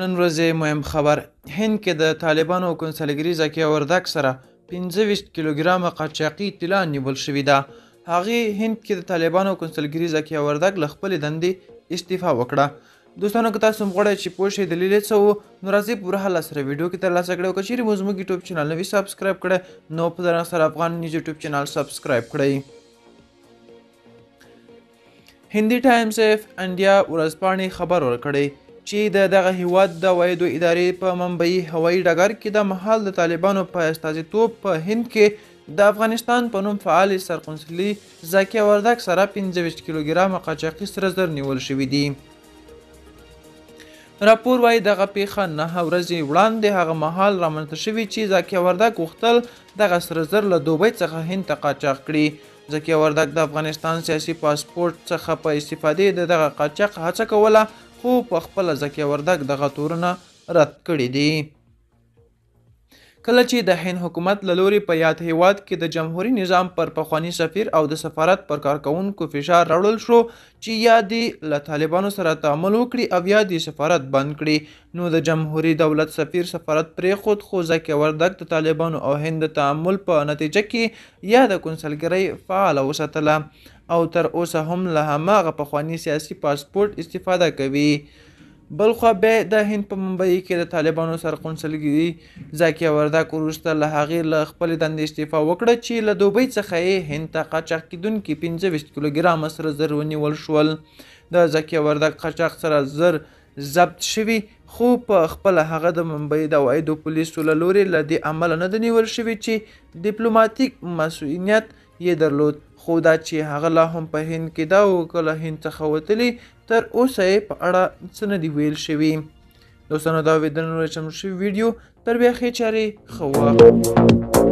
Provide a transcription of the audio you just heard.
نن ورځې مهم خبر هند کې د طالبانو کونسلګري زکیه وردک سره 25 کیلوګرامه قاچاقي طلا نیول شوې ده. هغې هند کې د طالبانو کونسلګري زکیه وردک له خپلې دندې استعفا وکړه. دوستانو که تاسو هم غواړئ چې پوه شئ دلیل یې څه و نو راځئ پوره حل سره ویډیو کې ترلاسه کړئ او که چیرې مو زموږ یوټیوب چینل نه وي سبسکرایب کړی نو په درنښت سره افغان نیوز یوټیوب چینل سبسکرایب کړئ. هندي ټایمز اف انډیا ورځپاڼې خبر ورکړی چې د دغه هیواد د عوایدو ادارې په ممبئی هوایي ډګر کې د مهال د طالبانو په استازیتوب په هند کې د افغانستان په نوم فعال سرقونسلي زکیه وردک سره 25 کیلوګرامه قاچاقي سره زر نیول شوي دي. راپور وایي دغه پیښه 9 ورځې وړاندې هغه مهال رامنځته شوې چې زکیه وردک غوښتل دغه سره زر له دوبۍ څخه هند ته قاچاق کړي. زکیه وردک د افغانستان سیاسي پاسپورت څخه په استفادې د دغه قاچاق هڅه کوله خو په خپله زکیه وردک دغه تورونه رد کړي دي. کله چې د هند حکومت له لوري په یاد هیواد کې د جمهوري نظام پر پخواني سفیر او د سفارت پر کارکوونکو فشار راوړل شو چې یا دې له طالبانو سره تعامل وکړي او یا دې سفارت بند کړي نو د جمهوري دولت سفیر سفارت پرېښود خو زکیه وردک د طالبانو او هند د تعامل په نتیجه کې یا د کونسلګرۍ فعاله وساتله او تر اوسه هم له هماغه پخواني سیاسي پاسپورت استفاده کوي. بلخوا بیا د هند په ممبئی کې د طالبانو سرقونسلګري زکیه وردک وروسته له هغې له خپلې دندې استعفا وکړه چې له دوبۍ څخه یې هند ته قاچاق کیدونکي 25 کیلوګرامه سره زر ونیول شول. د زکیه وردک قاچاق سره زر ضبط شوي خو په خپله هغه د ممبئی د عوایدو پولیسو له لوري له دې امله نه ده نیول شوي چې ډیپلوماتیک مسؤلیت یې درلود خو دا چې هغه لا هم په هند کې ده او که له هند څخه وتلي تر اوسه یې په اړه څه نه دي ویل شوي. دوستانو دا د نن ورځې شوي ویډیو تر بیا ښې چارې ښه وخت.